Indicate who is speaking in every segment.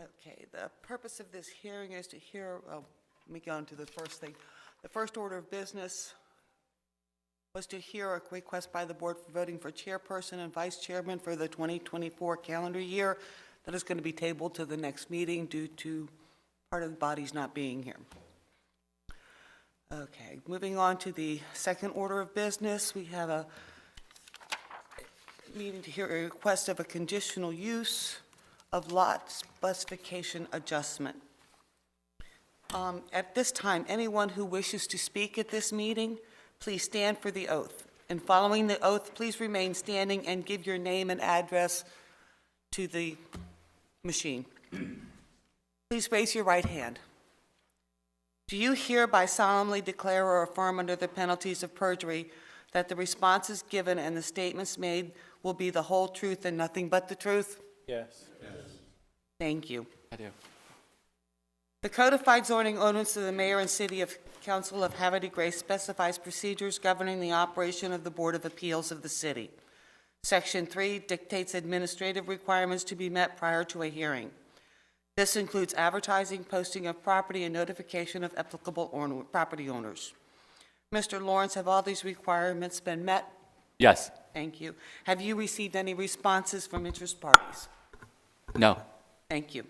Speaker 1: Okay, the purpose of this hearing is to hear, let me go on to the first thing. The first order of business was to hear a request by the board for voting for chairperson and vice chairman for the 2024 calendar year. That is going to be tabled to the next meeting due to part of the body's not being here. Okay, moving on to the second order of business, we have a meeting to hear a request of a conditional use of lot specification adjustment. At this time, anyone who wishes to speak at this meeting, please stand for the oath. And following the oath, please remain standing and give your name and address to the machine. Please raise your right hand. Do you hereby solemnly declare or affirm under the penalties of perjury that the responses given and the statements made will be the whole truth and nothing but the truth?
Speaker 2: Yes.
Speaker 1: Thank you.
Speaker 2: I do.
Speaker 1: The codified zoning ordinance of the mayor and city council of Havre de Grace specifies procedures governing the operation of the Board of Appeals of the city. Section 3 dictates administrative requirements to be met prior to a hearing. This includes advertising, posting of property, and notification of applicable property owners. Mr. Lawrence, have all these requirements been met?
Speaker 2: Yes.
Speaker 1: Thank you. Have you received any responses from interest parties?
Speaker 2: No.
Speaker 1: Thank you.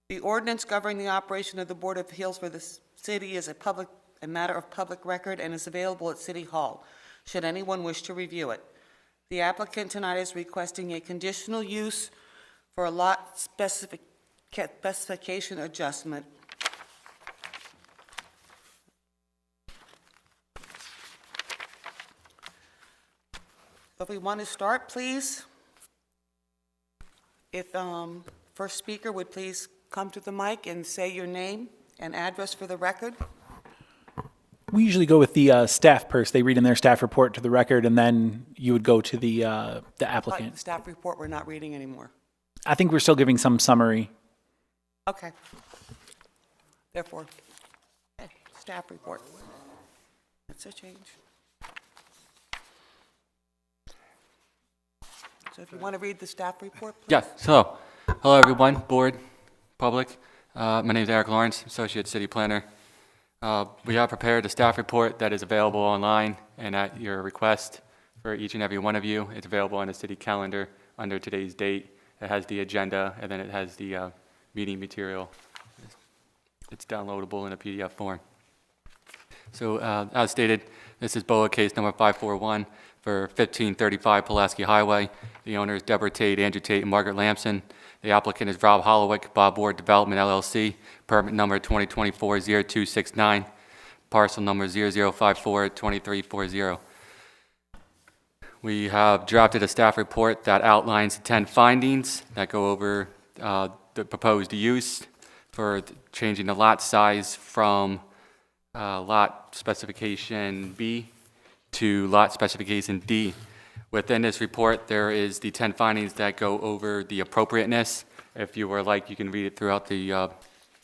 Speaker 1: The ordinance governing the operation of the Board of Appeals for the city is a matter of public record and is available at City Hall, should anyone wish to review it. The applicant tonight is requesting a conditional use for a lot specification adjustment. So if we want to start, please. If first speaker would please come to the mic and say your name and address for the record.
Speaker 3: We usually go with the staff person. They read in their staff report to the record, and then you would go to the applicant.
Speaker 1: The staff report we're not reading anymore.
Speaker 3: I think we're still giving some summary.
Speaker 1: Okay. Therefore, staff report. That's a change. So if you want to read the staff report, please.
Speaker 2: Yes. So, hello everyone, board, public. My name is Eric Lawrence, Associate City Planner. We have prepared a staff report that is available online and at your request for each and every one of you. It's available on the city calendar under today's date. It has the agenda, and then it has the meeting material. It's downloadable in a PDF form. So as stated, this is BOA case number 541 for 1535 Pulaski Highway. The owners Deborah Tate, Andrew Tate, and Margaret Lamson. The applicant is Rob Hollowick, Bob Ward Development LLC, permit number 2024-0269, parcel number 0054-2340. We have drafted a staff report that outlines 10 findings that go over the proposed use for changing the lot size from lot specification B to lot specification D. Within this report, there is the 10 findings that go over the appropriateness. If you were like, you can read it throughout the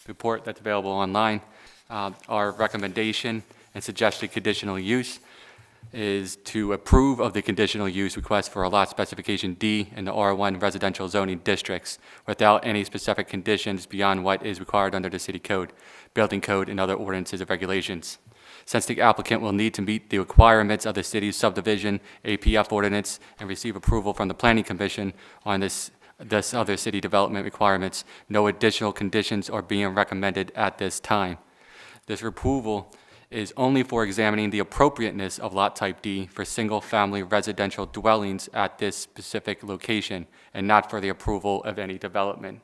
Speaker 2: report that's available online. Our recommendation and suggested conditional use is to approve of the conditional use request for a lot specification D in the R1 residential zoning districts without any specific conditions beyond what is required under the city code, building code, and other ordinances and regulations. Since the applicant will need to meet the requirements of the city's subdivision APF ordinance and receive approval from the Planning Commission on this other city development requirements, no additional conditions are being recommended at this time. This approval is only for examining the appropriateness of lot type D for single-family residential dwellings at this specific location and not for the approval of any development.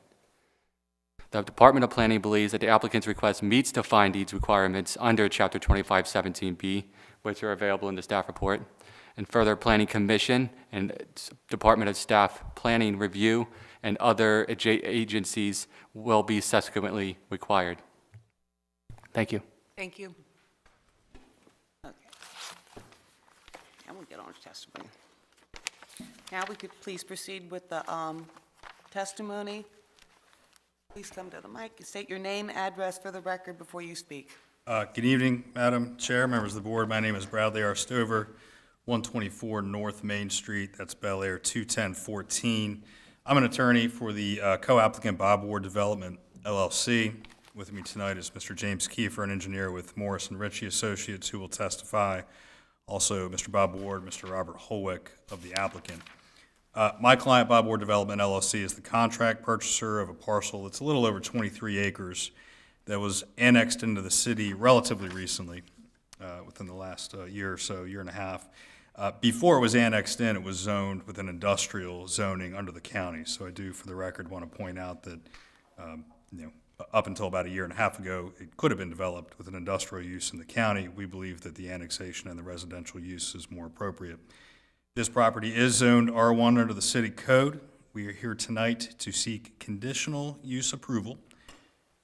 Speaker 2: The Department of Planning believes that the applicant's request meets the findings requirements under Chapter 2517B, which are available in the staff report, and further Planning Commission and Department of Staff Planning review and other agencies will be subsequently required. Thank you.
Speaker 1: Thank you. Okay. Now we'll get on to testimony. Now we could please proceed with the testimony. Please come to the mic and state your name, address for the record before you speak.
Speaker 4: Good evening, Madam Chair, members of the board. My name is Bradley R. Stover, 124 North Main Street. That's Bel Air 21014. I'm an attorney for the co-applicant Bob Ward Development LLC. With me tonight is Mr. James Kiefer, an engineer with Morris and Ritchie Associates, who will testify. Also, Mr. Bob Ward, Mr. Robert Holwick of the applicant. My client, Bob Ward Development LLC, is the contract purchaser of a parcel that's a little over 23 acres that was annexed into the city relatively recently, within the last year or so, year and a half. Before it was annexed in, it was zoned with an industrial zoning under the county. So I do, for the record, want to point out that, up until about a year and a half ago, it could have been developed with an industrial use in the county. We believe that the annexation and the residential use is more appropriate. This property is zoned R1 under the city code. We are here tonight to seek conditional use approval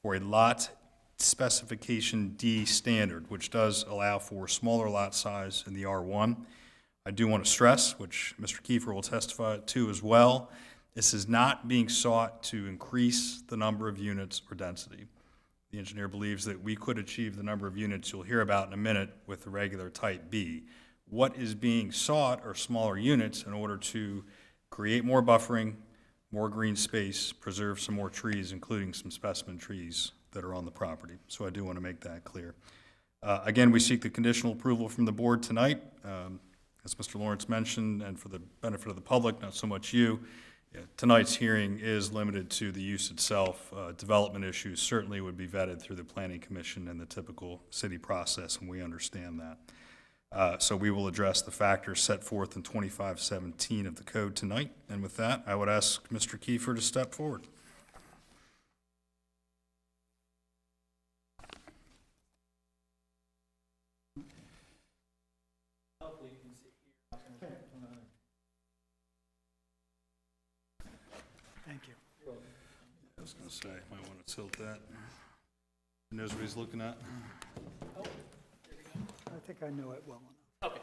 Speaker 4: for a lot specification D standard, which does allow for smaller lot size in the R1. I do want to stress, which Mr. Kiefer will testify to as well, this is not being sought to increase the number of units or density. The engineer believes that we could achieve the number of units you'll hear about in a minute with the regular type B. What is being sought are smaller units in order to create more buffering, more green space, preserve some more trees, including some specimen trees that are on the property. So I do want to make that clear. Again, we seek the conditional approval from the board tonight. As Mr. Lawrence mentioned, and for the benefit of the public, not so much you, tonight's hearing is limited to the use itself. Development issues certainly would be vetted through the Planning Commission and the typical city process, and we understand that. So we will address the factors set forth in 2517 of the code tonight. And with that, I would ask Mr. Kiefer to step forward.
Speaker 5: Thank you.
Speaker 4: I was going to say, might want to tilt that. He knows what he's looking at.
Speaker 5: I think I know it well enough.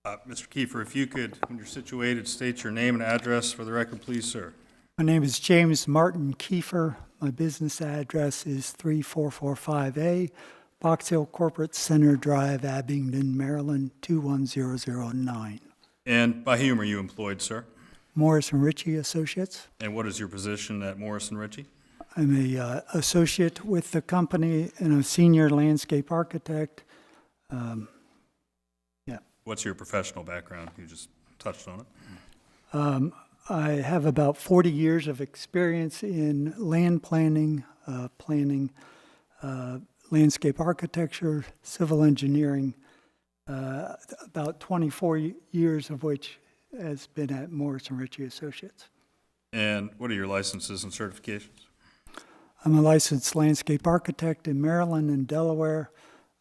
Speaker 3: Okay.
Speaker 4: Mr. Kiefer, if you could, when you're situated, state your name and address for the record, please, sir.
Speaker 5: My name is James Martin Kiefer. My business address is 3445A, Box Hill Corporate Center Drive, Abingdon, Maryland, 21009.
Speaker 4: And by whom are you employed, sir?
Speaker 5: Morris and Ritchie Associates.
Speaker 4: And what is your position at Morris & Ritchie?
Speaker 5: I'm a associate with the company and a senior landscape architect.
Speaker 4: What's your professional background? You just touched on it.
Speaker 5: I have about 40 years of experience in land planning, landscape architecture, civil engineering, about 24 years of which has been at Morris & Ritchie Associates.
Speaker 4: And what are your licenses and certifications?
Speaker 5: I'm a licensed landscape architect in Maryland and Delaware.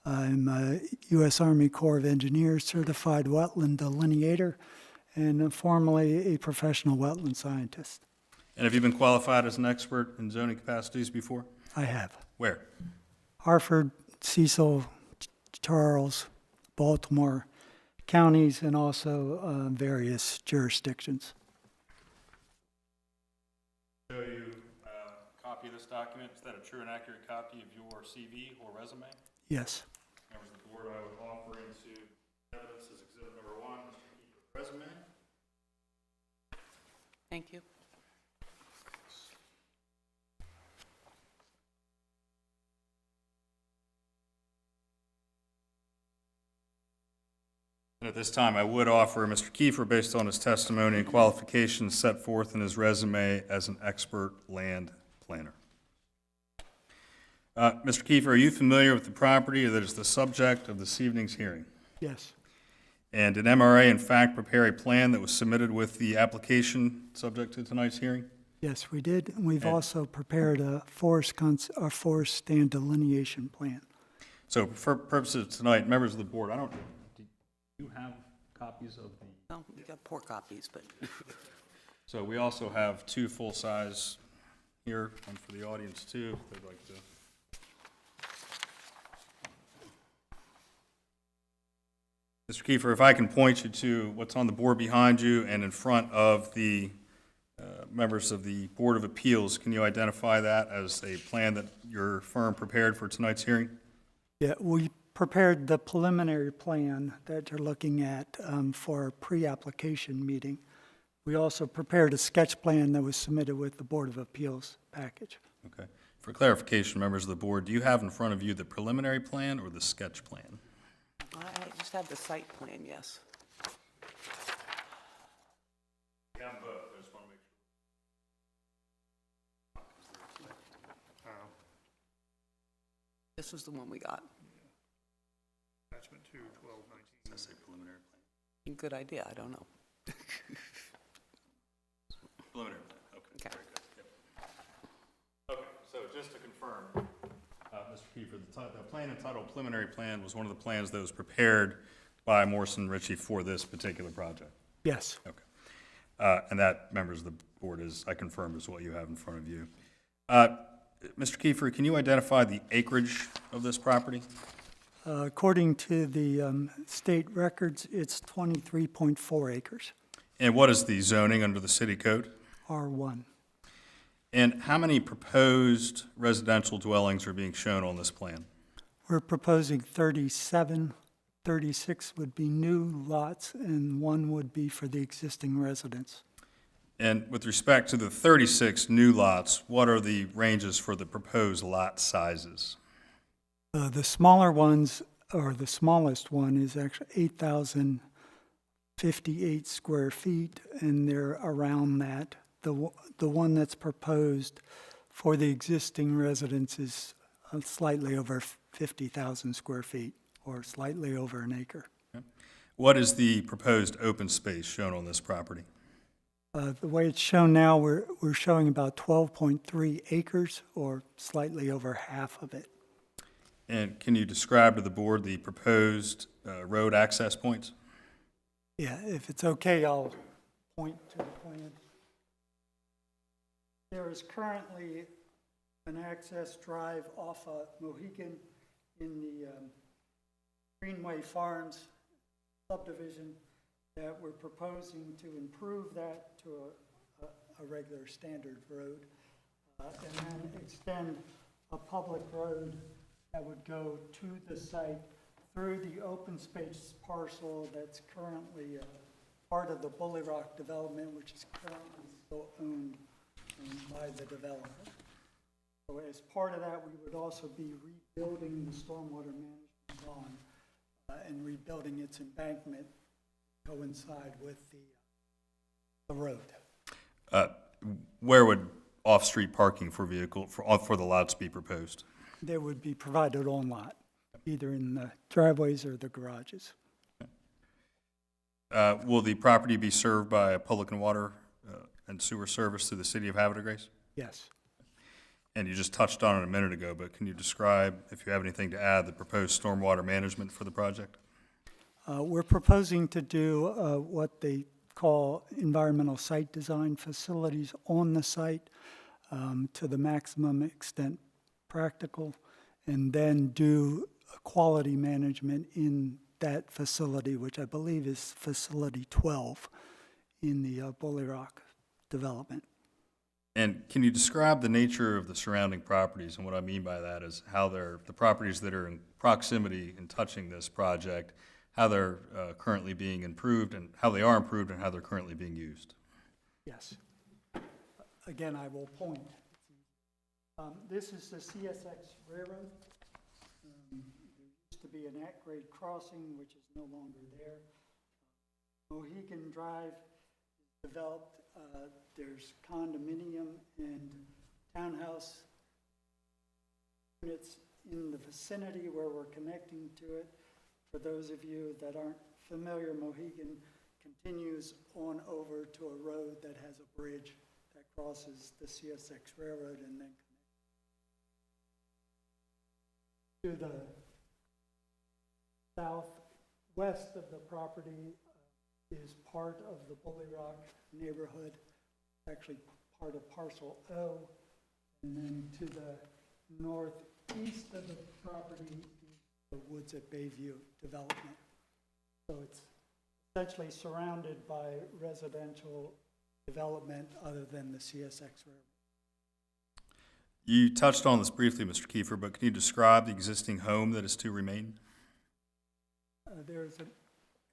Speaker 5: I'm a U.S. Army Corps of Engineers certified wetland delineator and formerly a professional wetland scientist.
Speaker 4: And have you been qualified as an expert in zoning capacities before?
Speaker 5: I have.
Speaker 4: Where?
Speaker 5: Hartford, Cecil, Charles, Baltimore counties, and also various jurisdictions.
Speaker 4: Show you a copy of this document. Is that a true and accurate copy of your CV or resume?
Speaker 5: Yes.
Speaker 4: Members of the board, I would offer into evidence as exhibit number 1, Mr. Kiefer's resume.
Speaker 1: Thank you.
Speaker 4: And at this time, I would offer Mr. Kiefer, based on his testimony and qualifications set forth in his resume, as an expert land planner. Mr. Kiefer, are you familiar with the property that is the subject of this evening's hearing?
Speaker 5: Yes.
Speaker 4: And did MRA, in fact, prepare a plan that was submitted with the application subject to tonight's hearing?
Speaker 5: Yes, we did. And we've also prepared a forest stand delineation plan.
Speaker 4: So for purposes of tonight, members of the board, do you have copies of the?
Speaker 1: Well, we got poor copies, but
Speaker 4: So we also have 2 full-size here, one for the audience too, if they'd like to. Mr. Kiefer, if I can point you to what's on the board behind you and in front of the members of the Board of Appeals, can you identify that as a plan that your firm prepared for tonight's hearing?
Speaker 5: Yeah, we prepared the preliminary plan that you're looking at for a pre-application meeting. We also prepared a sketch plan that was submitted with the Board of Appeals package.
Speaker 4: Okay. For clarification, members of the board, do you have in front of you the preliminary plan or the sketch plan?
Speaker 1: I just have the site plan, yes.
Speaker 4: We have both. I just want to make sure.
Speaker 1: This was the one we got.
Speaker 4: Attachment 2, 1219. Does that say preliminary plan?
Speaker 1: Good idea, I don't know.
Speaker 4: Preliminary plan, okay.
Speaker 1: Okay.
Speaker 4: Very good. Yep. Okay, so just to confirm, Mr. Kiefer, the plan entitled preliminary plan was one of the plans that was prepared by Morrison Ritchie for this particular project?
Speaker 5: Yes.
Speaker 4: Okay. And that, members of the board, is, I confirm, is what you have in front of you. Mr. Kiefer, can you identify the acreage of this property?
Speaker 5: According to the state records, it's 23.4 acres,
Speaker 4: And what is the zoning under the city code?
Speaker 5: R1.
Speaker 4: And how many proposed residential dwellings are being shown on this plan?
Speaker 5: We're proposing 37, 36 would be new lots, and 1 would be for the existing residents.
Speaker 4: And with respect to the 36 new lots, what are the ranges for the proposed lot sizes?
Speaker 5: The smaller ones, or the smallest one, is actually 8,058 square feet, and they're around that. The one that's proposed for the existing residents is slightly over 50,000 square feet, or slightly over an acre.
Speaker 4: What is the proposed open space shown on this property?
Speaker 5: The way it's shown now, we're showing about 12.3 acres, or slightly over half of it.
Speaker 4: And can you describe to the board the proposed road access points?
Speaker 5: Yeah, if it's okay, I'll point to the plan. There is currently an access drive off of Mohegan in the Greenway Farms subdivision that we're proposing to improve that to a regular standard road, and then extend a public road that would go to the site through the open space parcel that's currently part of the Bully Rock development, which is currently still owned by the developer. So as part of that, we would also be rebuilding the stormwater management bond and rebuilding its embankment to coincide with the road.
Speaker 4: Where would off-street parking for for the lots be proposed?
Speaker 5: They would be provided on lot, either in the driveways or the garages.
Speaker 4: Will the property be served by a public and water and sewer service through the city of Havre de Grace?
Speaker 5: Yes.
Speaker 4: And you just touched on it a minute ago, but can you describe, if you have anything to add, the proposed stormwater management for the project?
Speaker 5: We're proposing to do what they call environmental site design facilities on the site to the maximum extent practical, and then do quality management in that facility, which I believe is facility 12 in the Bully Rock development.
Speaker 4: And can you describe the nature of the surrounding properties? And what I mean by that is how the properties that are in proximity in touching this project, how they're currently being improved, and how they are improved, and how they're currently being used.
Speaker 5: Yes. Again, I will point. This is the CSX Railroad. There used to be an at-grade crossing, which is no longer there. Mohegan Drive is developed. There's condominium and townhouse units in the vicinity where we're connecting to it. For those of you that aren't familiar, Mohegan continues on over to a road that has a bridge that crosses the CSX Railroad and then to the southwest of the property is part of the Bully Rock neighborhood, actually part of parcel O, and then to the northeast of the property is the Woods at Bayview development. So it's essentially surrounded by residential development other than the CSX Railroad.
Speaker 4: You touched on this briefly, Mr. Kiefer, but can you describe the existing home that is to remain?
Speaker 5: There's an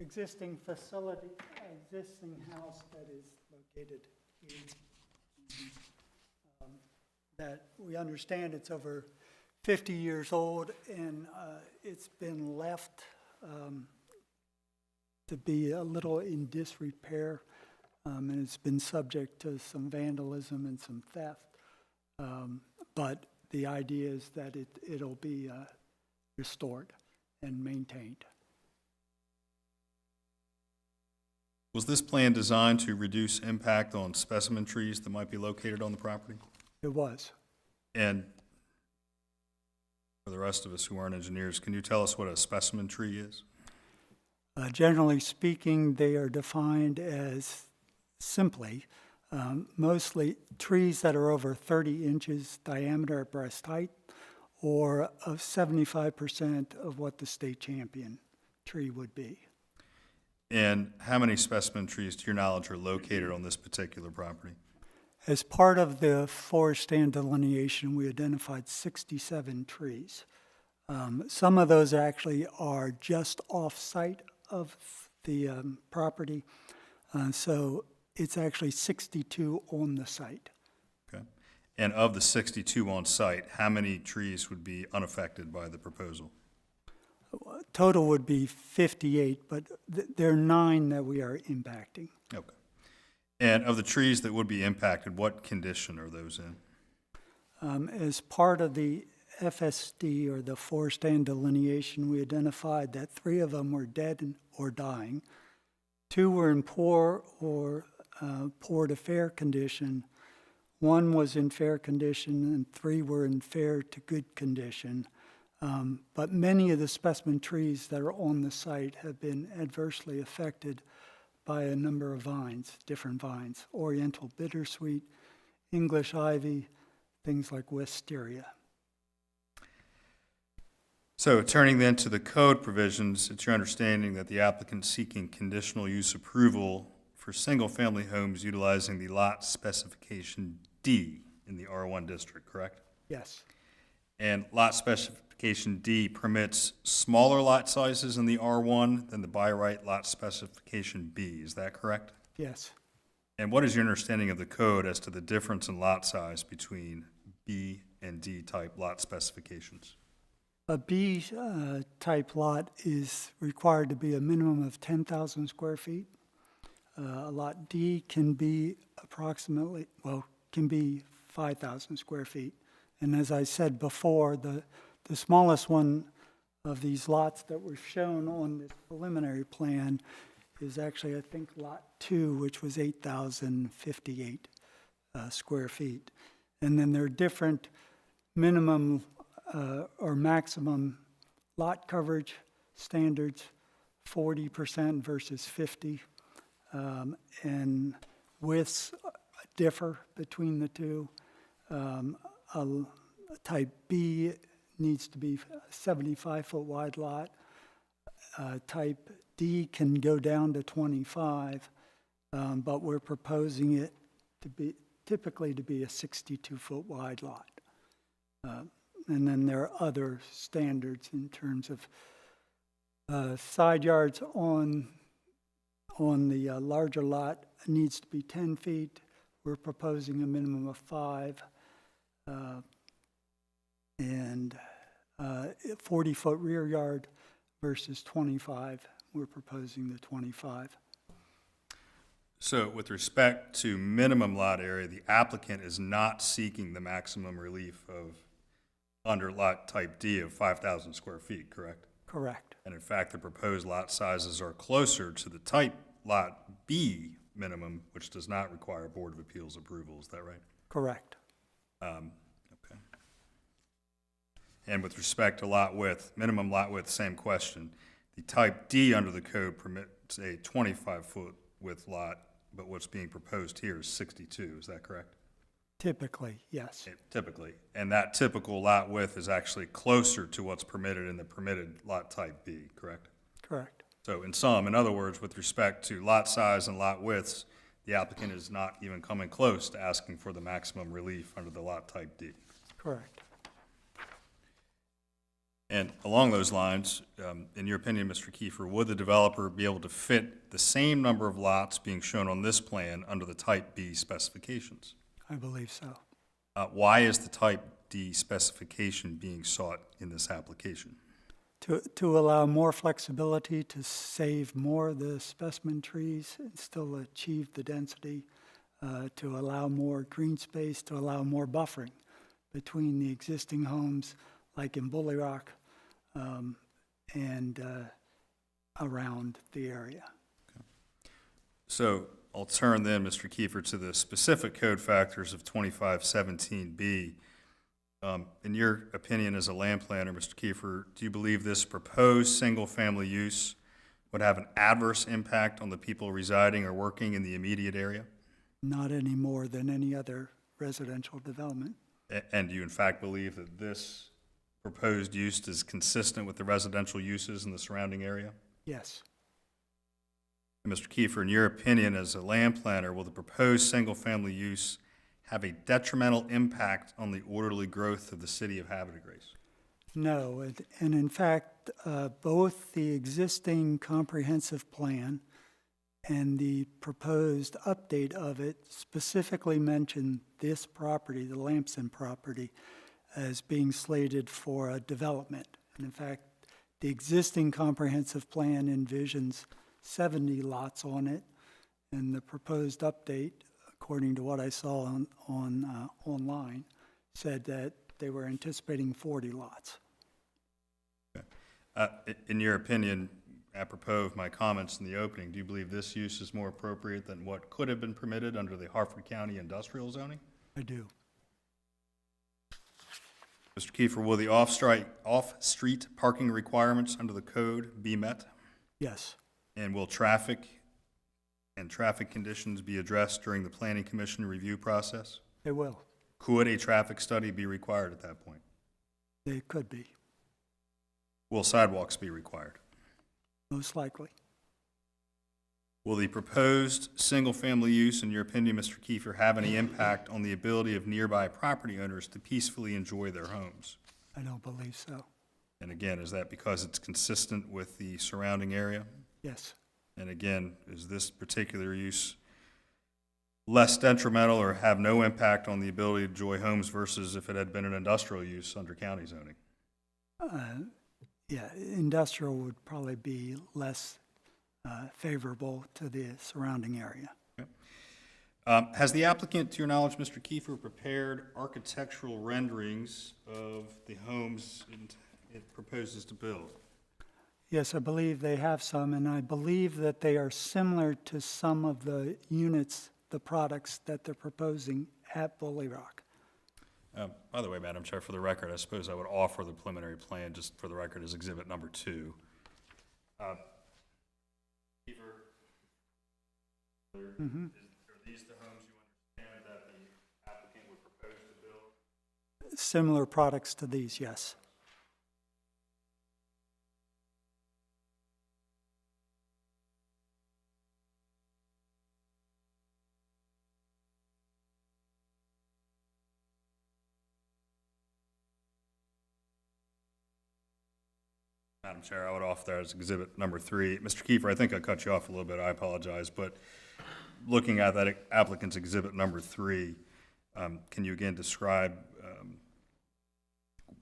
Speaker 5: existing facility, existing house that is located here. That we understand it's over 50 years old, and it's been left to be a little in disrepair, and it's been subject to some vandalism and some theft. But the idea is that it'll be restored and maintained.
Speaker 4: Was this plan designed to reduce impact on specimen trees that might be located on the property?
Speaker 5: It was.
Speaker 4: And for the rest of us who aren't engineers, can you tell us what a specimen tree is?
Speaker 5: Generally speaking, they are defined as simply mostly trees that are over 30 inches diameter at breast height, or of 75% of what the state champion tree would be.
Speaker 4: And how many specimen trees, to your knowledge, are located on this particular property?
Speaker 5: As part of the forest stand delineation, we identified 67 trees. Some of those actually are just off-site of the property, so it's actually 62 on the site.
Speaker 4: Okay. And of the 62 on site, how many trees would be unaffected by the proposal?
Speaker 5: Total would be 58, but there are 9 that we are impacting.
Speaker 4: Okay. And of the trees that would be impacted, what condition are those in?
Speaker 5: As part of the FSD, or the forest stand delineation, we identified that 3 of them were dead or dying. 2 were in poor or poor to fair condition. 1 was in fair condition, and 3 were in fair to good condition. But many of the specimen trees that are on the site have been adversely affected by a number of vines, different vines, oriental bittersweet, English ivy, things like wisteria.
Speaker 4: So turning then to the code provisions, it's your understanding that the applicant seeking conditional use approval for single-family homes utilizing the lot specification D in the R1 district, correct?
Speaker 5: Yes,
Speaker 4: And lot specification D permits smaller lot sizes in the R1 than the by right lot specification B, is that correct?
Speaker 5: yes.
Speaker 4: And what is your understanding of the code as to the difference in lot size between B and D type lot specifications?
Speaker 5: A B type lot is required to be a minimum of 10,000 square feet. A lot D can be approximately, can be 5,000 square feet. And as I said before, the smallest one of these lots that were shown on this preliminary plan is actually, I think, Lot 2, which was 8,058 square feet. And then there are different minimum or maximum lot coverage standards, 40% versus 50, and widths differ between the two. Type B needs to be a 75-foot wide lot. Type D can go down to 25, but we're proposing it to be typically to be a 62-foot wide lot. And then there are other standards in terms of side yards on the larger lot needs to be 10 feet. We're proposing a minimum of 5. And 40-foot rear yard versus 25. We're proposing the 25.
Speaker 4: So with respect to minimum lot area, the applicant is not seeking the maximum relief of under lot type D of 5,000 square feet, correct?
Speaker 5: Correct.
Speaker 4: And in fact, the proposed lot sizes are closer to the type lot B minimum, which does not require Board of Appeals approval, is that right?
Speaker 5: Correct.
Speaker 4: Okay. And with respect to lot width, minimum lot width, same question. The type D under the code permits a 25-foot width lot, but what's being proposed here is 62, is that correct?
Speaker 5: Typically, yes.
Speaker 4: Typically. And that typical lot width is actually closer to what's permitted in the permitted lot type B, correct?
Speaker 5: Correct.
Speaker 4: So in other words, with respect to lot size and lot widths, the applicant is not even coming close to asking for the maximum relief under the lot type D.
Speaker 5: Correct.
Speaker 4: And along those lines, in your opinion, Mr. Kiefer, would the developer be able to fit the same number of lots being shown on this plan under the Type B specifications?
Speaker 5: I believe so.
Speaker 4: Why is the Type D specification being sought in this application?
Speaker 5: To allow more flexibility, to save more of the specimen trees and still achieve the density, to allow more green space, to allow more buffering between the existing homes, like in Bully Rock, and around the area.
Speaker 4: So I'll turn then, Mr. Kiefer, to the specific code factors of 2517B. In your opinion as a land planner, Mr. Kiefer, do you believe this proposed single-family use would have an adverse impact on the people residing or working in the immediate area?
Speaker 5: Not any more than any other residential development.
Speaker 4: And do you in fact believe that this proposed use is consistent with the residential uses in the surrounding area?
Speaker 5: Yes.
Speaker 4: And Mr. Kiefer, in your opinion as a land planner, will the proposed single-family use have a detrimental impact on the orderly growth of the city of Havre de Grace?
Speaker 5: No, and in fact, both the existing comprehensive plan and the proposed update of it specifically mention this property, the Lamson property, as being slated for a development. And in fact, the existing comprehensive plan envisions 70 lots on it, and the proposed update, according to what I saw online, said that they were anticipating 40 lots.
Speaker 4: In your opinion, apropos of my comments in the opening, do you believe this use is more appropriate than what could have been permitted under the Harford County industrial zoning?
Speaker 5: I do.
Speaker 4: Mr. Kiefer, will the off-street parking requirements under the code be met?
Speaker 5: Yes.
Speaker 4: And will traffic conditions be addressed during the Planning Commission review process?
Speaker 5: They will.
Speaker 4: Could a traffic study be required at that point?
Speaker 5: They could be,
Speaker 4: Will sidewalks be required?
Speaker 5: most likely.
Speaker 4: Will the proposed single-family use, in your opinion, Mr. Kiefer, have any impact on the ability of nearby property owners to peacefully enjoy their homes?
Speaker 5: I don't believe so.
Speaker 4: And again, is that because it's consistent with the surrounding area?
Speaker 5: Yes.
Speaker 4: And again, is this particular use less detrimental or have no impact on the ability to enjoy homes versus if it had been an industrial use under county zoning?
Speaker 5: Yeah, industrial would probably be less favorable to the surrounding area.
Speaker 4: Has the applicant, to your knowledge, Mr. Kiefer, prepared architectural renderings of the homes it proposes to build?
Speaker 5: Yes, I believe they have some, and I believe that they are similar to some of the units, the products that they're proposing at Bully Rock.
Speaker 4: By the way, Madam Chair, for the record, I suppose I would offer the preliminary plan, just for the record, as exhibit number 2. Are these the homes you understand that the applicant would propose to build?
Speaker 5: Similar products to these, yes.
Speaker 4: Madam Chair, I would offer that as exhibit number 3. Mr. Kiefer, I think I cut you off a little bit. I apologize. But looking at that applicant's exhibit number 3, can you again describe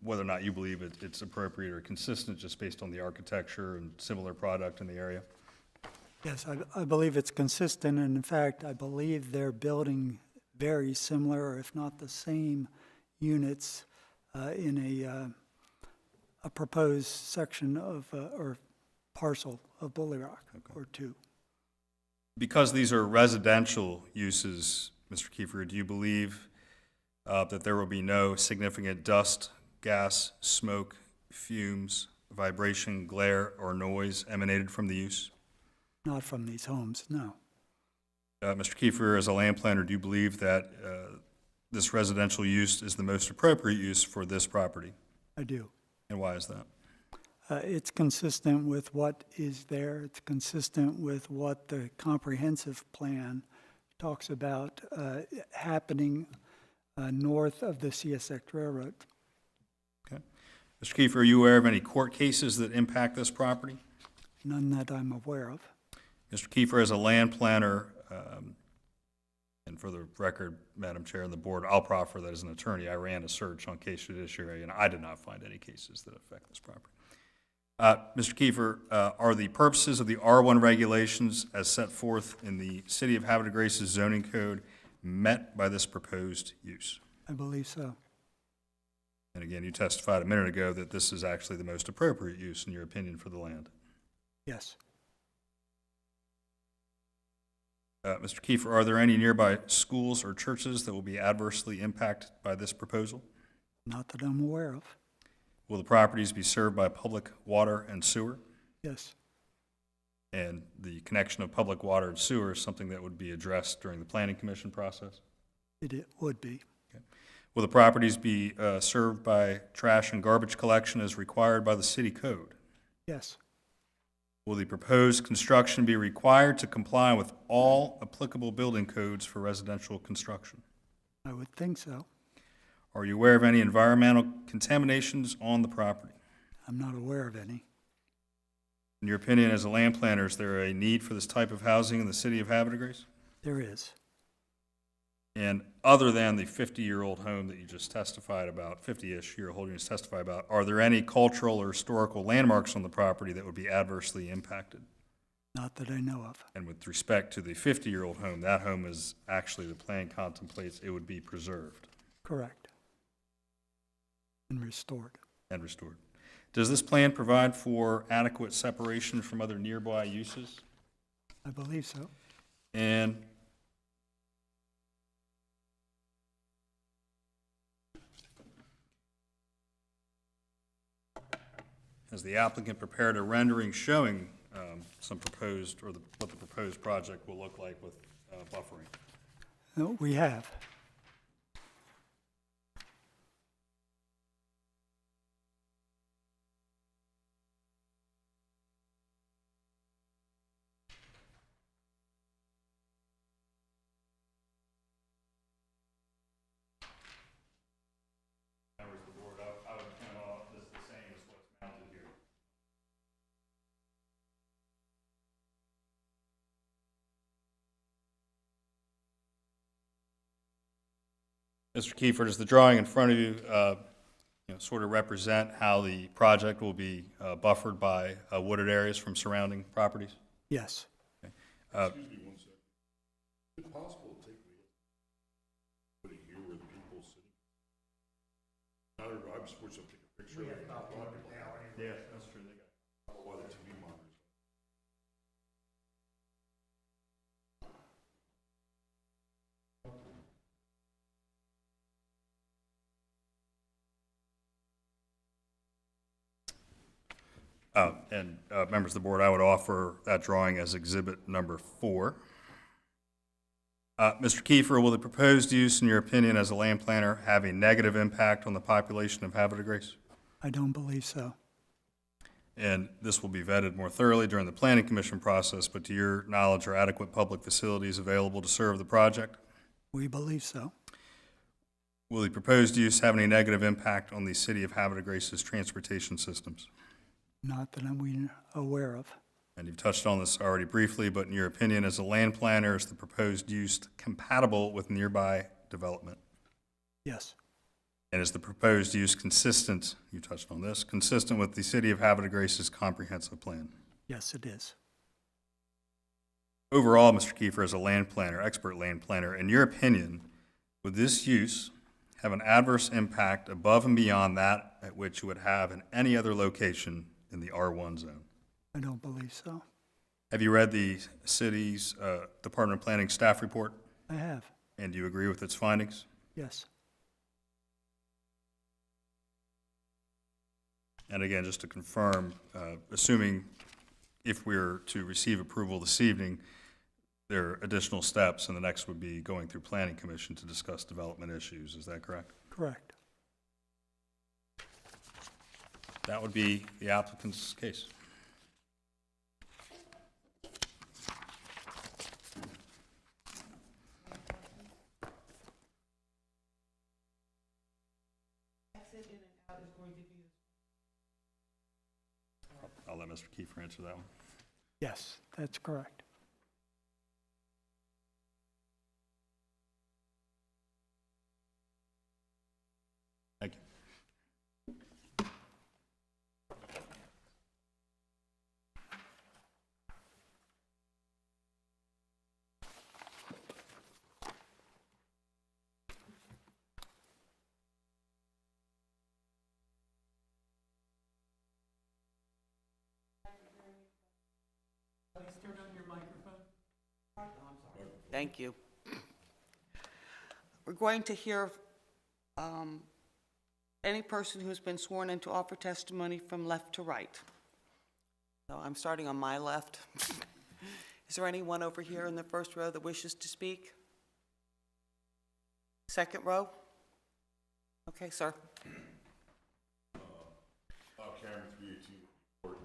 Speaker 4: whether or not you believe it's appropriate or consistent just based on the architecture and similar product in the area?
Speaker 5: Yes, I believe it's consistent, and in fact, I believe they're building very similar, or if not the same, units in a proposed section of, or parcel of Bully Rock, or 2.
Speaker 4: Because these are residential uses, Mr. Kiefer, do you believe that there will be no significant dust, gas, smoke, fumes, vibration, glare, or noise emanated from the use?
Speaker 5: Not from these homes, no.
Speaker 4: Mr. Kiefer, as a land planner, do you believe that this residential use is the most appropriate use for this property?
Speaker 5: I do.
Speaker 4: And why is that?
Speaker 5: It's consistent with what is there. It's consistent with what the comprehensive plan talks about happening north of the CSX Railroad.
Speaker 4: Okay. Mr. Kiefer, are you aware of any court cases that impact this property?
Speaker 5: None that I'm aware of.
Speaker 4: Mr. Kiefer, as a land planner, and for the record, Madam Chair and the board, I'll proffer that as an attorney, I ran a search on case judiciary, and I did not find any cases that affect this property. Mr. Kiefer, are the purposes of the R1 regulations as set forth in the City of Havre de Grace's zoning code met by this proposed use?
Speaker 5: I believe so.
Speaker 4: And again, you testified a minute ago that this is actually the most appropriate use, in your opinion, for the land.
Speaker 5: Yes.
Speaker 4: Mr. Kiefer, are there any nearby schools or churches that will be adversely impacted by this proposal?
Speaker 5: Not that I'm aware of.
Speaker 4: Will the properties be served by public water and sewer?
Speaker 5: Yes.
Speaker 4: And the connection of public water and sewer is something that would be addressed during the planning commission process?
Speaker 5: It would be.
Speaker 4: Will the properties be served by trash and garbage collection as required by the city code?
Speaker 5: Yes.
Speaker 4: Will the proposed construction be required to comply with all applicable building codes for residential construction?
Speaker 5: I would think so.
Speaker 4: Are you aware of any environmental contaminations on the property?
Speaker 5: I'm not aware of any.
Speaker 4: In your opinion, as a land planner, is there a need for this type of housing in the city of Havre de Grace?
Speaker 5: There is.
Speaker 4: And other than the 50-year-old home that you just testified about, 50-ish year old you just testified about, are there any cultural or historical landmarks on the property that would be adversely impacted?
Speaker 5: Not that I know of.
Speaker 4: And with respect to the 50-year-old home, that home is actually, the plan contemplates it would be preserved
Speaker 5: Correct. And restored.
Speaker 4: and restored. Does this plan provide for adequate separation from other nearby uses?
Speaker 5: I believe so.
Speaker 4: And has the applicant prepared a rendering showing some proposed, or what the proposed project will look like with buffering?
Speaker 5: No, we have.
Speaker 4: Members of the board, I would count off this the same as what's mounted here. Mr. Kiefer, does the drawing in front of you, sort of represent how the project will be buffered by wooded areas from surrounding properties?
Speaker 5: Yes.
Speaker 6: Excuse me one second. Is it possible to take me putting here where the people sitting? I don't know, I'm supposed to take a picture of it.
Speaker 4: Yeah, that's true. They got
Speaker 6: Why the TV monitors?
Speaker 4: And members of the board, I would offer that drawing as exhibit number 4. Mr. Kiefer, will the proposed use, in your opinion, as a land planner, have a negative impact on the population of Havre de Grace?
Speaker 5: I don't believe so.
Speaker 4: And this will be vetted more thoroughly during the planning commission process, but to your knowledge, are adequate public facilities available to serve the project?
Speaker 5: We believe so.
Speaker 4: Will the proposed use have any negative impact on the city of Havre de Grace's transportation systems?
Speaker 5: Not that I'm aware of.
Speaker 4: And you've touched on this already briefly, but in your opinion, as a land planner, is the proposed use compatible with nearby development?
Speaker 5: Yes.
Speaker 4: And is the proposed use consistent, you touched on this, consistent with the City of Havre de Grace's comprehensive plan?
Speaker 5: Yes, it is.
Speaker 4: Overall, Mr. Kiefer, as a land planner, expert land planner, in your opinion, would this use have an adverse impact above and beyond that at which it would have in any other location in the R1 zone?
Speaker 5: I don't believe so.
Speaker 4: Have you read the city's Department of Planning staff report?
Speaker 5: I have.
Speaker 4: And do you agree with its findings?
Speaker 5: Yes.
Speaker 4: And again, just to confirm, assuming if we were to receive approval this evening, there are additional steps, and the next would be going through Planning Commission to discuss development issues. Is that correct?
Speaker 5: Correct.
Speaker 4: That would be the applicant's case. I'll let Mr. Kiefer answer that one.
Speaker 5: Yes, that's correct.
Speaker 4: Thank you.
Speaker 1: Thank you. We're going to hear any person who's been sworn in to offer testimony from left to right. So I'm starting on my left. Is there anyone over here in the first row that wishes to speak? Second row? Okay, sir.
Speaker 6: Cameron, 318 Court.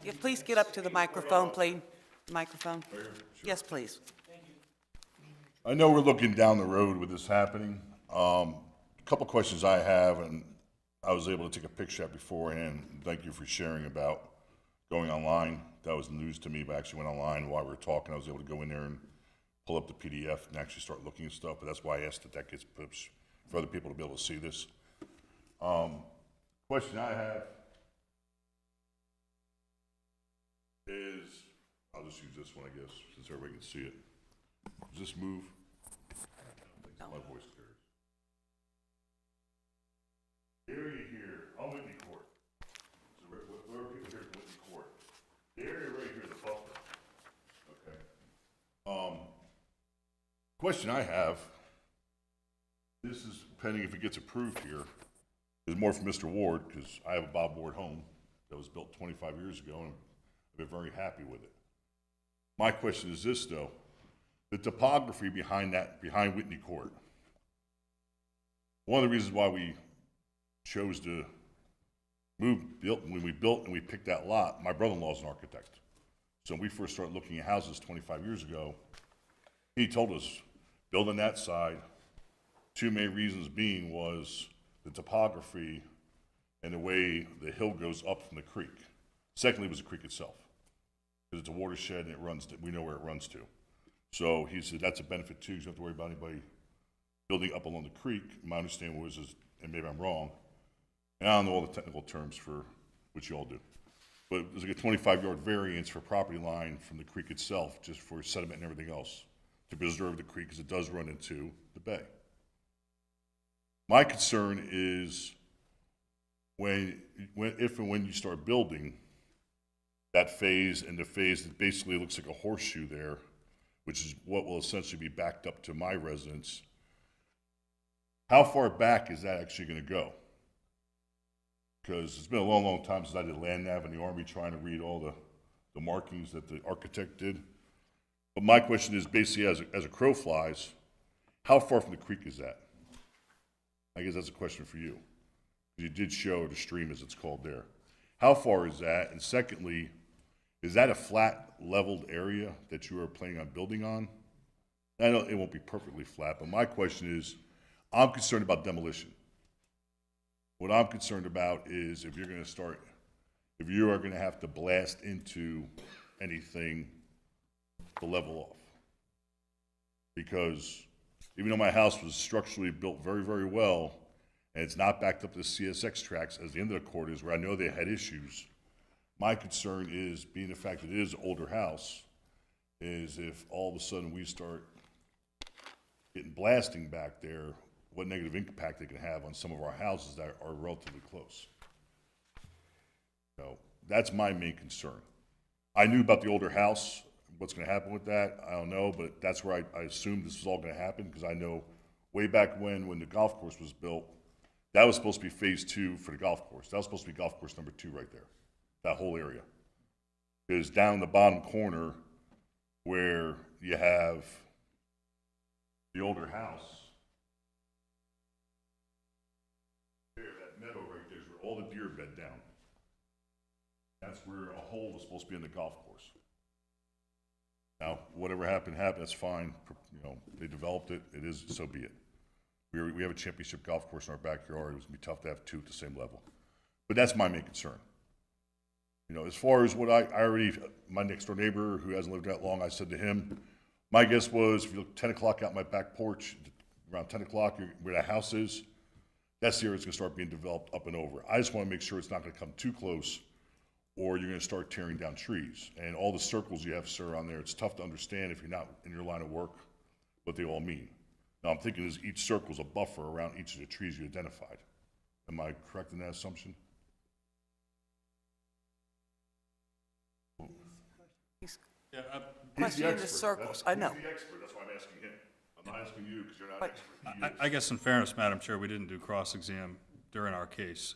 Speaker 1: Yeah, please get up to the microphone, please. Microphone. Yes, please.
Speaker 6: I know we're looking down the road with this happening. A couple questions I have, and I was able to take a picture of beforehand. Thank you for sharing about going online. That was news to me, but I actually went online while we were talking. I was able to go in there and pull up the PDF and actually start looking at stuff, but that's why I asked that that gets put for other people to be able to see this. Question I have is, I'll just use this one, I guess, since everybody can see it. Does this move?
Speaker 1: No.
Speaker 6: My voice carries. Area here, on Whitney Court. So where are people here at Whitney Court? The area right here, the buffer. Okay. Question I have, this is pending if it gets approved here, is more for Mr. Ward, because I have a Bob Ward home that was built 25 years ago, and I've been very happy with it. My question is this, though. The topography behind Whitney Court. One of the reasons why we chose to when we built and we picked that lot, my brother-in-law is an architect. So when we first started looking at houses 25 years ago, he told us, building that side, two main reasons being was the topography and the way the hill goes up from the creek. Secondly was the creek itself, because it's a watershed and it runs, we know where it runs to. So he said that's a benefit too, you don't have to worry about anybody building up along the creek. My understanding was, and maybe I'm wrong, and I don't know all the technical terms for what you all do, but there's like a 25-yard variance for property line from the creek itself, just for sediment and everything else, to preserve the creek, because it does run into the bay. My concern is if and when you start building that phase, and the phase that basically looks like a horseshoe there, which is what will essentially be backed up to my residence, how far back is that actually going to go? Because it's been a long, long time since I did land nav in the Army, trying to read all the markings that the architect did. But my question is basically, as a crow flies, how far from the creek is that? I guess that's a question for you. You did show the stream, as it's called there. How far is that? And secondly, is that a flat, leveled area that you are planning on building on? I know it won't be perfectly flat, but my question is, I'm concerned about demolition. What I'm concerned about is if you are going to have to blast into anything to level off. Because even though my house was structurally built very, very well, and it's not backed up to the CSX tracks, as the end of the court is, where I know they had issues, my concern is, being the fact that it is an older house, is if all of a sudden we start getting blasting back there, what negative impact it can have on some of our houses that are relatively close. So that's my main concern. I knew about the older house. What's going to happen with that, I don't know, but that's where I assumed this was all going to happen, because I know way back when the golf course was built, that was supposed to be phase 2 for the golf course. That was supposed to be golf course number 2 right there, that whole area. Because down the bottom corner where you have the older house, there, that meadow right there is where all the deer bed down. That's where a hole was supposed to be in the golf course. Now, whatever happened, that's fine. You know, they developed it. It is, so be it. We have a championship golf course in our backyard. It was going to be tough to have two at the same level. But that's my main concern. You know, as far as what I already, my next door neighbor who hasn't lived that long, I said to him, my guess was if you look 10 o'clock out my back porch, around 10 o'clock where that house is, that's the area that's gonna start being developed up and over. I just wanna make sure it's not gonna come too close or you're gonna start tearing down trees. And all the circles you have, sir, on there, it's tough to understand if you're not in your line of work, what they all mean. Now, I'm thinking is each circle's a buffer around each of the trees you identified. Am I correct in that assumption?
Speaker 1: He's
Speaker 4: Yeah,
Speaker 1: questioning the circles, I know.
Speaker 6: He's the expert, that's why I'm asking him. I'm not asking you because you're not an
Speaker 1: But-
Speaker 6: expert. He is.
Speaker 4: I guess in fairness, Madam Chair, we didn't do cross-exam during our case.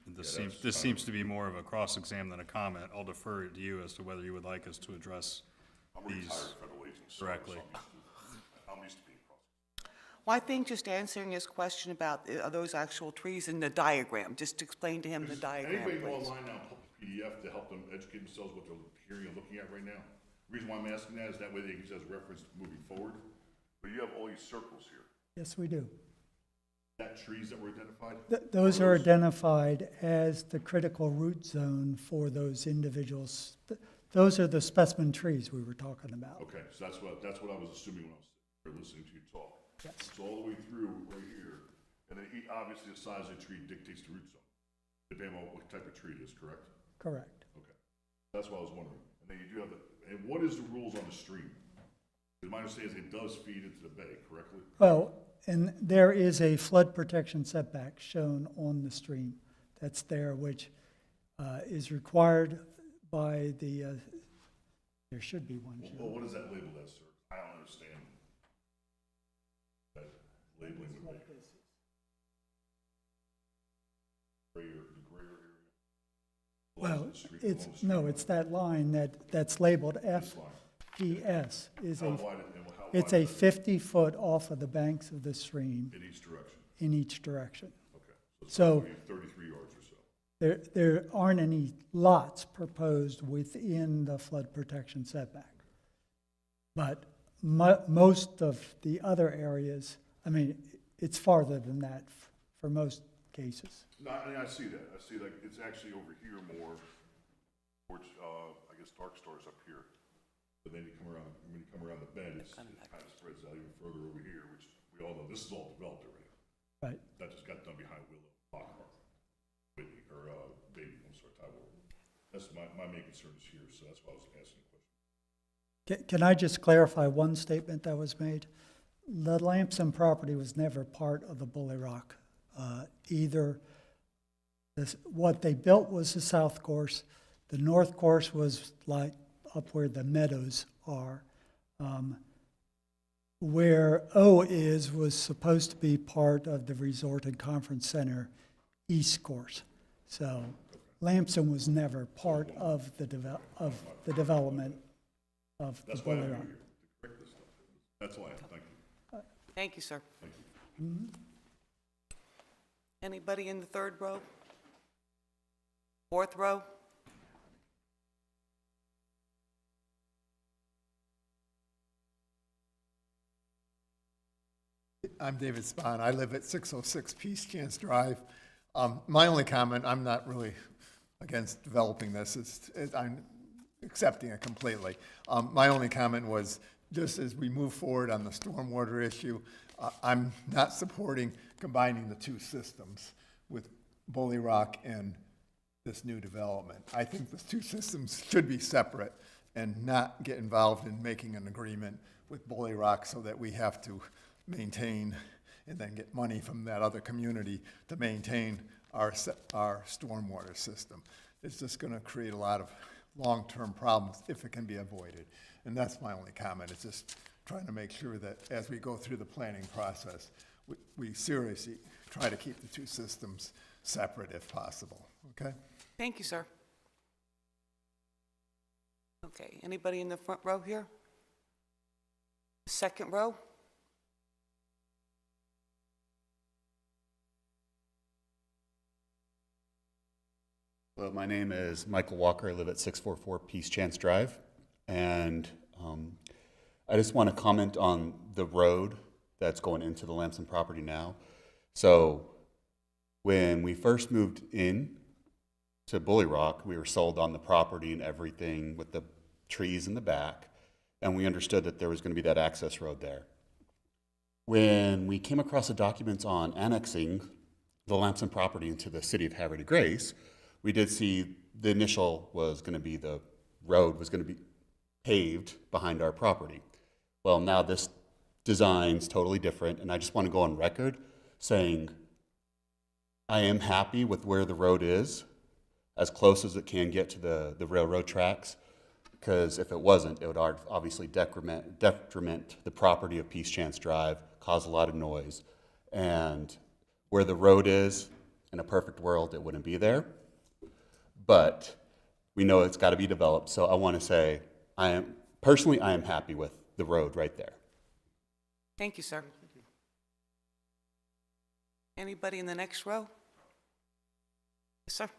Speaker 4: This seems to be more of a cross-exam than a comment. I'll defer it to you as to whether you would like us to address
Speaker 6: I'm
Speaker 4: these
Speaker 6: retired federal agent. so
Speaker 4: directly.
Speaker 6: I'm used to being cross.
Speaker 1: Well, I think just answering his question about are those actual trees in the diagram, just explain to him the diagram,
Speaker 6: Anybody go
Speaker 1: please.
Speaker 6: online now and publish a PDF to help them educate themselves what they're hearing and looking at right now? The reason why I'm asking that is that way they can use it as a reference moving forward. But you have all these circles here.
Speaker 5: Yes, we do.
Speaker 6: Is that trees that were identified?
Speaker 5: Those are identified as the critical root zone for those individuals. Those are the specimen trees we were talking about.
Speaker 6: Okay, so that's what I was assuming when I was there listening to you talk.
Speaker 5: Yes.
Speaker 6: So all the way through right here, and then obviously the size of the tree dictates the root zone. Depending on what type of tree it is, correct?
Speaker 5: Correct.
Speaker 6: Okay, that's what I was wondering. And then you do have and what is the rules on the stream? Because my understanding is it does feed into the bay, correctly?
Speaker 5: Well, and there is a flood protection setback shown on the stream that's there, which is required by the, there should be one.
Speaker 6: Well, what is that labeled as, sir? I don't understand that labeling would be. Grayer, the grayer area?
Speaker 5: Well,
Speaker 6: The street,
Speaker 5: it's,
Speaker 6: along the street.
Speaker 5: no, it's that line that's labeled
Speaker 6: This line.
Speaker 5: FPS is
Speaker 6: How
Speaker 5: a,
Speaker 6: wide, and how
Speaker 5: it's
Speaker 6: wide
Speaker 5: a
Speaker 6: is that
Speaker 5: 50 foot off of the banks of the stream
Speaker 6: in each direction?
Speaker 5: in each direction.
Speaker 6: Okay. It's
Speaker 5: So-
Speaker 6: probably 33 yards or so.
Speaker 5: There aren't any lots proposed within the flood protection setback. But most of the other areas, I mean, it's farther than that for most cases.
Speaker 6: No, I see that. I see like it's actually over here more, towards, I guess Dark Star's up here. But then you come around, when you come around the bend, it kind of spreads out even further over here, which we all know, this is all developed already.
Speaker 5: Right.
Speaker 6: That just got done behind Willow, Lockhart, Whitney, or, Baby, I'm sorry, Tyrell. That's my main concern is here, so that's why I was asking the question.
Speaker 5: Can I just clarify one statement that was made? The Lamson property was never part of the Bully Rock. Either what they built was the south course, the north course was like up where the meadows are. Where O was supposed to be part of the Resort and Conference Center east course. So Lamson was never part of the development of the
Speaker 6: That's why
Speaker 5: Bully
Speaker 6: I'm
Speaker 5: Rock.
Speaker 6: here, to correct this stuff. That's all I have, thank you.
Speaker 1: Thank you, sir.
Speaker 6: Thank you.
Speaker 1: Anybody in the third row? Fourth row?
Speaker 7: I'm David Spahn. I live at 606 Peace Chance Drive. My only comment, I'm not really against developing this. I'm accepting it completely. My only comment was, just as we move forward on the stormwater issue, I'm not supporting combining the two systems with Bully Rock and this new development. I think the two systems should be separate and not get involved in making an agreement with Bully Rock so that we have to maintain and then get money from that other community to maintain our stormwater system. It's just going to create a lot of long-term problems if it can be avoided. And that's my only comment. It's just trying to make sure that as we go through the planning process, we seriously try to keep the two systems separate if possible, okay?
Speaker 1: Thank you, sir. Okay, anybody in the front row here? Second row?
Speaker 8: Hello, my name is Michael Walker. I live at 644 Peace Chance Drive. And I just want to comment on the road that's going into the Lamson property now. So when we first moved in, to Bully Rock, we were sold on the property and everything with the trees in the back, and we understood that there was going to be that access road there. When we came across the documents on annexing the Lamson property into the city of Havre de Grace, we did see the initial was going to be the road was going to be paved behind our property. Well, now this design's totally different, and I just want to go on record saying I am happy with where the road is, as close as it can get to the railroad tracks, because if it wasn't, it would obviously detriment the property of Peace Chance Drive, cause a lot of noise, and where the road is, in a perfect world, it wouldn't be there, but we know it's got to be developed, so I want to say I am happy with the road right there.
Speaker 1: Thank you, sir. Anybody in the next row? Yes, sir.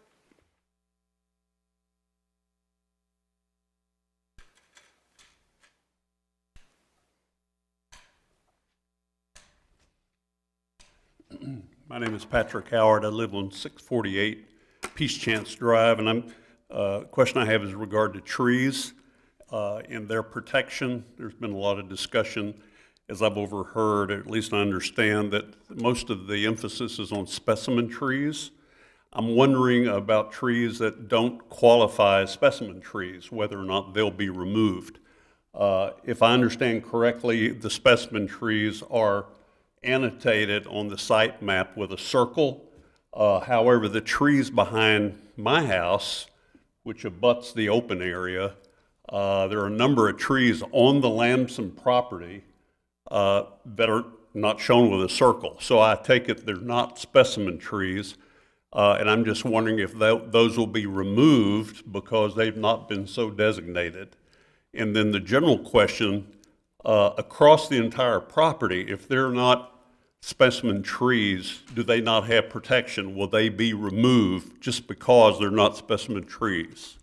Speaker 9: My name is Patrick Howard. I live on 648 Peace Chance Drive, and question I have is regard to trees and their protection. There's been a lot of discussion, as I've overheard, or at least I understand, that most of the emphasis is on specimen trees. I'm wondering about trees that don't qualify as specimen trees, whether or not they'll be removed. If I understand correctly, the specimen trees are annotated on the site map with a circle. However, the trees behind my house, which abuts the open area, there are a number of trees on the Lamson property that are not shown with a circle. So I take it they're not specimen trees, and I'm just wondering if those will be removed because they've not been so designated. And then the general question, across the entire property, if they're not specimen trees, do they not have protection? Will they be removed just because they're not specimen trees?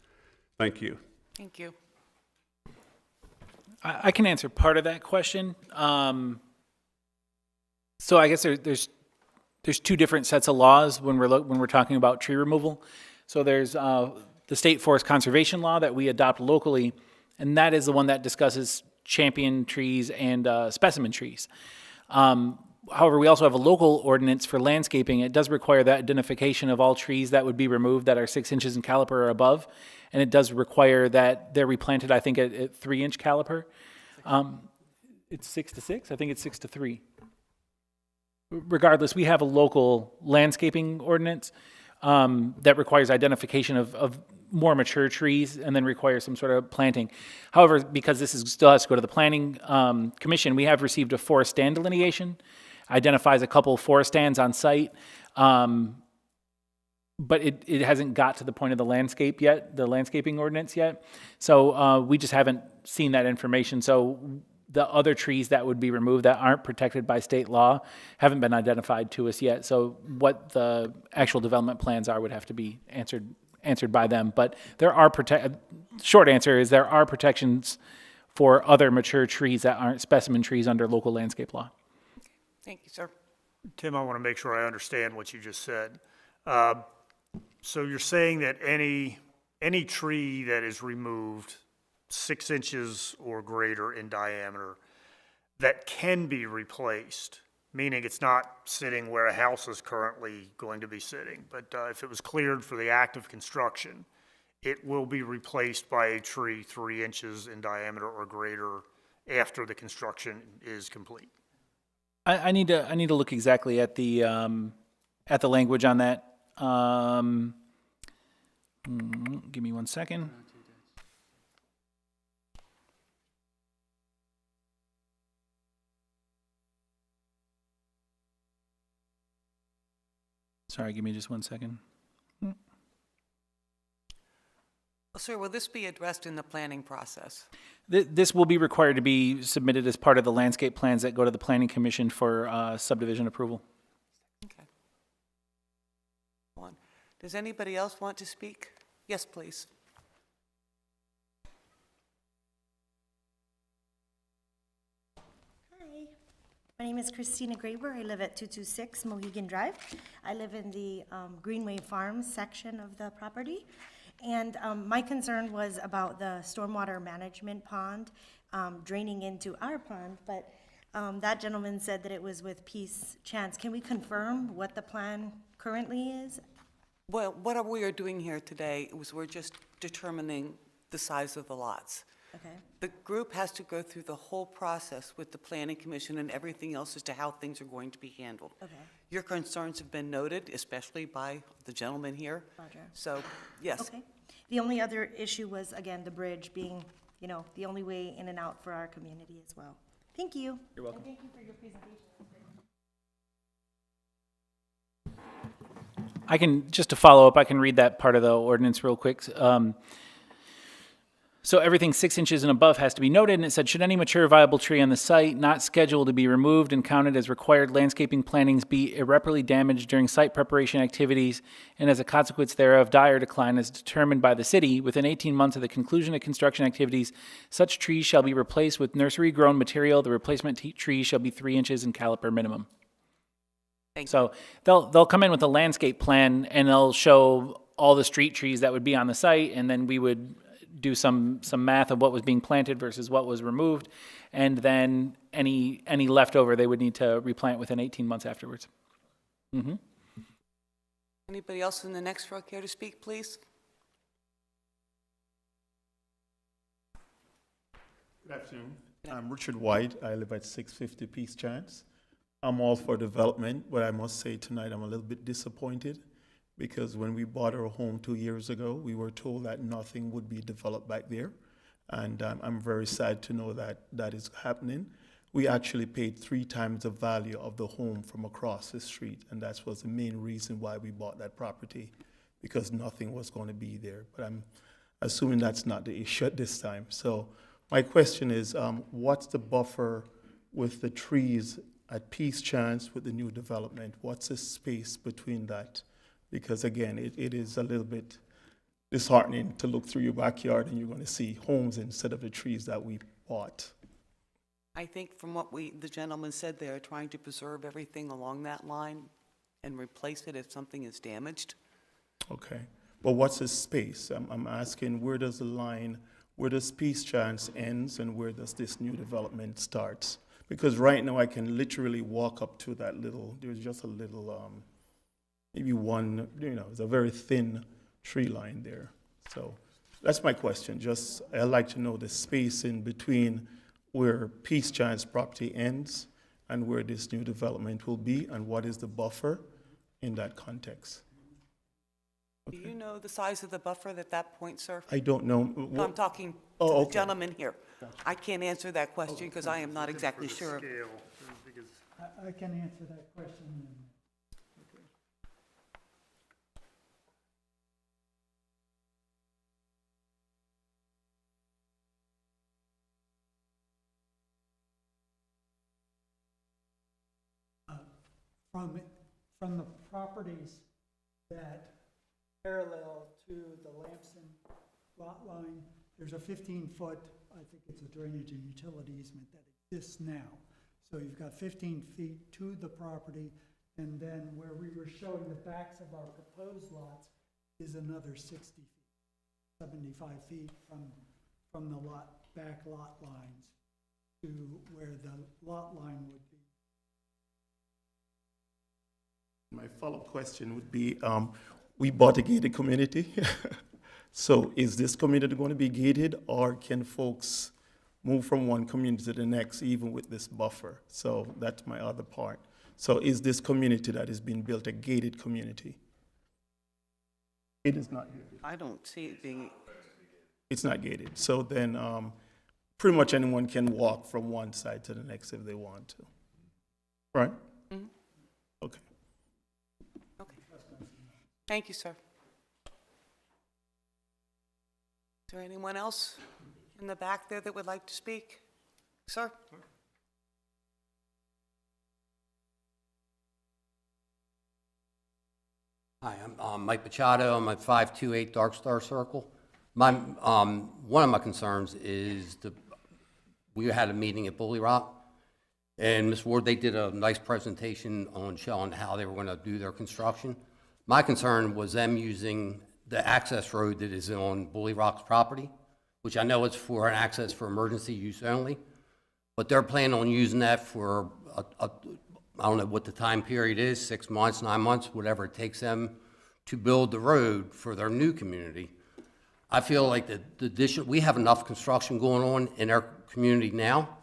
Speaker 9: Thank you.
Speaker 1: Thank you.
Speaker 3: I can answer part of that question. So I guess there's two different sets of laws when we're talking about tree removal. So there's the state forest conservation law that we adopt locally, and that is the one that discusses champion trees and specimen trees. However, we also have a local ordinance for landscaping. It does require that identification of all trees that would be removed that are 6 inches in caliper or above, and it does require that they're replanted, I think, at 3-inch caliper. It's 6 to 6? I think it's 6 to 3. Regardless, we have a local landscaping ordinance that requires identification of more mature trees and then requires some sort of planting. However, because this still has to go to the Planning Commission, we have received a forest stand delineation, identifies a couple forest stands on site, but it hasn't got to the point of the landscape yet, the landscaping ordinance yet. So we just haven't seen that information. So the other trees that would be removed that aren't protected by state law haven't been identified to us yet. So what the actual development plans are would have to be answered by them. But there are short answer is there are protections for other mature trees that aren't specimen trees under local landscape law.
Speaker 1: Thank you, sir.
Speaker 10: Tim, I want to make sure I understand what you just said. So you're saying that any tree that is removed 6 inches or greater in diameter that can be replaced, meaning it's not sitting where a house is currently going to be sitting, but if it was cleared for the act of construction, it will be replaced by a tree 3 inches in diameter or greater after the construction is complete.
Speaker 3: I need to look exactly at the language on that. Give me 1 second. Sorry, give me just 1 second.
Speaker 1: Well, sir, will this be addressed in the planning process?
Speaker 3: This will be required to be submitted as part of the landscape plans that go to the Planning Commission for subdivision approval.
Speaker 1: Okay. Does anybody else want to speak? Yes, please.
Speaker 11: Hi. My name is Christina Graber. I live at 226 Mohegan Drive. I live in the Greenway Farms section of the property. And my concern was about the stormwater management pond draining into our pond, but that gentleman said that it was with Peace Chance. Can we confirm what the plan currently is?
Speaker 1: Well, what we are doing here today is we're just determining the size of the lots.
Speaker 11: Okay.
Speaker 1: The group has to go through the whole process with the planning commission and everything else as to how things are going to be handled.
Speaker 11: Okay.
Speaker 1: Your concerns have been noted, especially by the gentleman here.
Speaker 11: Roger.
Speaker 1: So, yes.
Speaker 11: Okay. The only other issue was, again, the bridge being, you know, the only way in and out for our community as well. Thank you.
Speaker 3: You're welcome.
Speaker 11: And thank you for your presentation.
Speaker 3: I can, just to follow up, I can read that part of the ordinance real quick. So everything 6 inches and above has to be noted, and it said, should any mature viable tree on the site not scheduled to be removed and counted as required landscaping plantings be irreparably damaged during site preparation activities, and as a consequence thereof die or decline as determined by the city, within 18 months of the conclusion of construction activities, such trees shall be replaced with nursery-grown material. The replacement tree shall be 3 inches in caliper minimum.
Speaker 1: Thank you.
Speaker 3: So they'll come in with a landscape plan, and they'll show all the street trees that would be on the site, and then we would do some math of what was being planted versus what was removed, and then any leftover they would need to replant within 18 months afterwards. Mm-hmm.
Speaker 1: Anybody else in the next row care to speak, please?
Speaker 12: Good afternoon. I'm Richard White. I live at 650 Peace Chance. I'm all for development, but I must say tonight I'm a little bit disappointed because when we bought our home 2 years ago, we were told that nothing would be developed back there. And I'm very sad to know that that is happening. We actually paid 3 times the value of the home from across the street, and that was the main reason why we bought that property, because nothing was going to be there. But I'm assuming that's not the issue at this time. So my question is, what's the buffer with the trees at Peace Chance with the new development? What's the space between that? Because again, it is a little bit disheartening to look through your backyard and you're going to see homes instead of the trees that we bought.
Speaker 1: I think from what the gentleman said, they are trying to preserve everything along that line and replace it if something is damaged.
Speaker 12: Okay. But what's the space? I'm asking, where does the line, where does Peace Chance ends and where does this new development starts? Because right now I can literally walk up to that little, there's just a little, maybe one, it's a very thin tree line there. So that's my question. Just, I'd like to know the space in between where Peace Chance property ends and where this new development will be, and what is the buffer in that context.
Speaker 1: Do you know the size of the buffer at that point, sir?
Speaker 12: I don't know.
Speaker 1: No, I'm talking to
Speaker 12: Oh,
Speaker 1: the
Speaker 12: okay.
Speaker 1: gentleman here. I can't answer that question because I am not exactly sure.
Speaker 10: Scale, because
Speaker 5: I can answer that question. From the properties that parallel to the Lamson lot line, there's a 15-foot, I think it's a drainage and utility easement that exists now. So you've got 15 feet to the property, and then where we were showing the backs of our proposed lots is another 60 feet, 75 feet from the back lot lines to where the lot line would be.
Speaker 12: My follow-up question would be, we bought a gated community. So is this community going to be gated, or can folks move from one community to the next even with this buffer? So that's my other part. So is this community that is being built a gated community? It is not gated.
Speaker 1: I don't see it being,
Speaker 12: It's not gated. So then pretty much anyone can walk from one side to the next if they want to. Right?
Speaker 1: Mhm.
Speaker 12: Okay.
Speaker 1: okay. Thank you, sir. Is there anyone else in the back there that would like to speak? Sir?
Speaker 13: Hi, I'm Mike Pachado. I'm at 528 Dark Star Circle. One of my concerns is we had a meeting at Bully Rock, And Ms. Ward, they did a nice presentation on showing how they were going to do their construction. My concern was them using the access road that is on Bully Rock's property, which I know it's for an access for emergency use only, but they're planning on using that for, I don't know what the time period is, 6 months, 9 months, whatever it takes them to build the road for their new community. I feel like we have enough construction going on in our community now.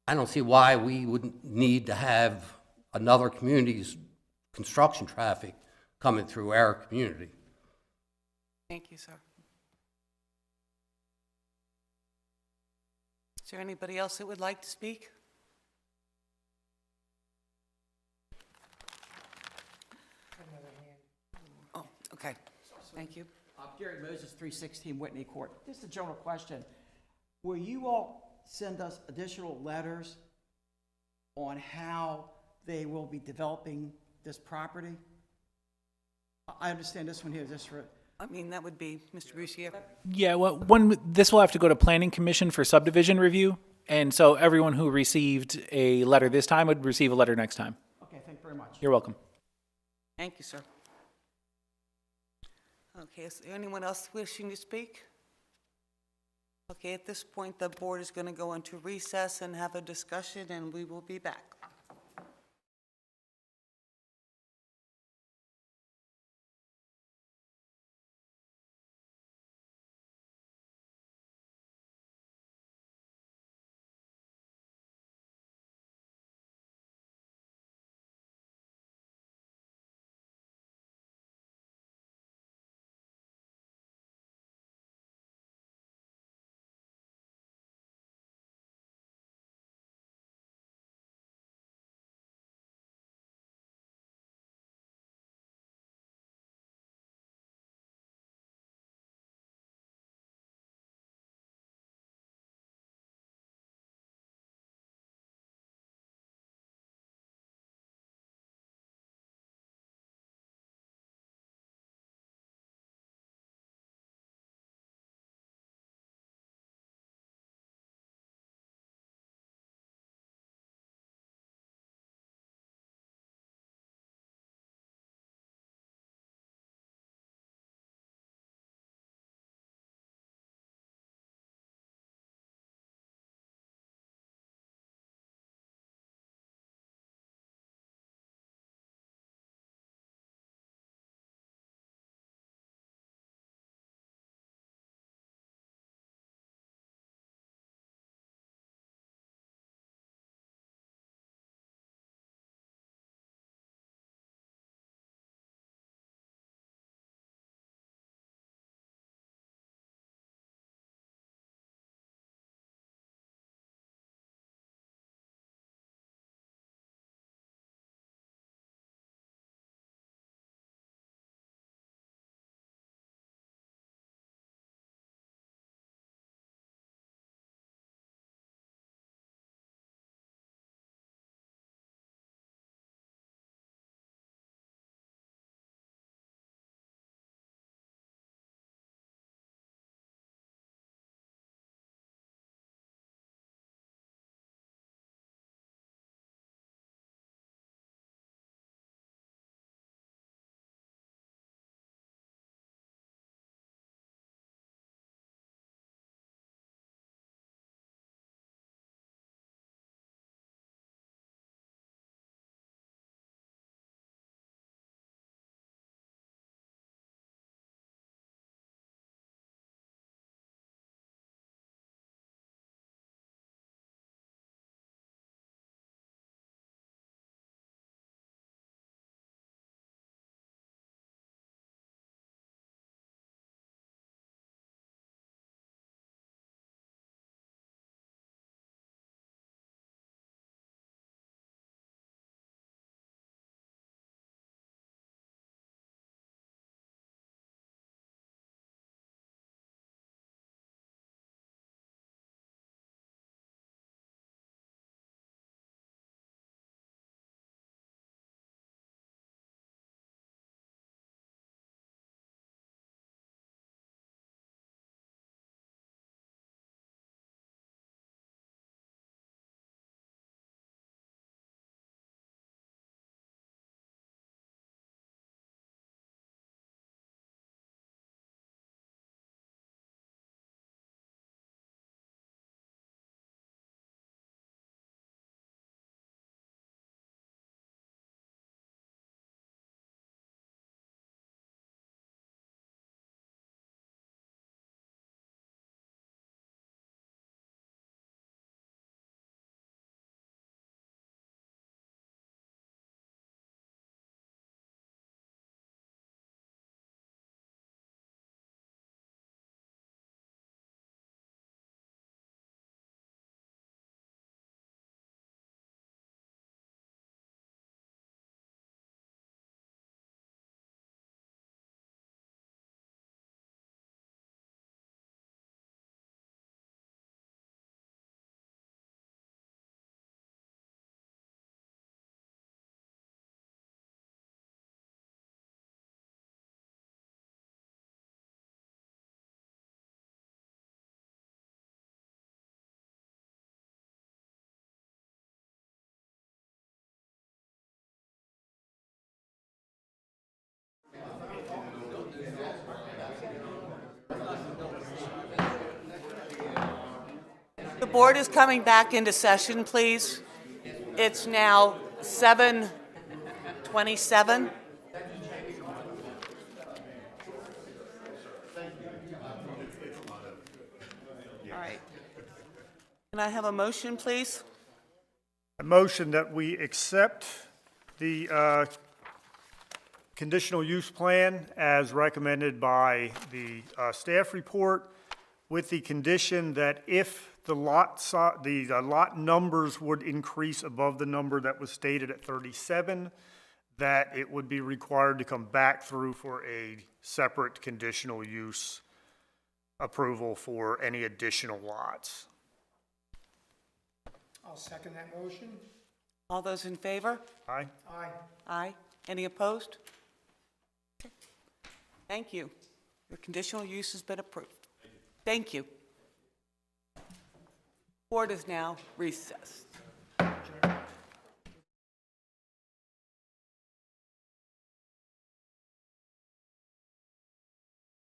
Speaker 13: I don't see why we wouldn't need to have another community's construction traffic coming through our community.
Speaker 1: Thank you, sir. Is there anybody else that would like to speak? Oh, okay. Thank you.
Speaker 14: Gary Moses, 316 Whitney Court. Just a general question. Will you all send us additional letters on how they will be developing this property? I understand this one here is just for...
Speaker 1: I mean, that would be Mr. Brucier.
Speaker 3: Yeah, well, this will have to go to Planning Commission for subdivision review, and so everyone who received a letter this time would receive a letter next time.
Speaker 14: Okay, thank you very much.
Speaker 3: You're welcome.
Speaker 1: Thank you, sir. Okay, is there anyone else wishing to speak? Okay, at this point, the board is going to go into recess and have a discussion, and we will be back. board is coming back into session, please. It's now 7:27. All right. Can I have a motion, please?
Speaker 10: A motion that we accept the conditional use plan as recommended by the staff report with the condition that if the lot numbers would increase above the number that was stated at 37, that it would be required to come back through for a separate conditional use approval for any additional lots.
Speaker 15: I'll second that motion.
Speaker 1: All those in favor?
Speaker 10: Aye?
Speaker 15: Aye.
Speaker 1: Aye. Any opposed? Okay. Thank you. Your conditional use has been approved. Thank you. Board is now recessed.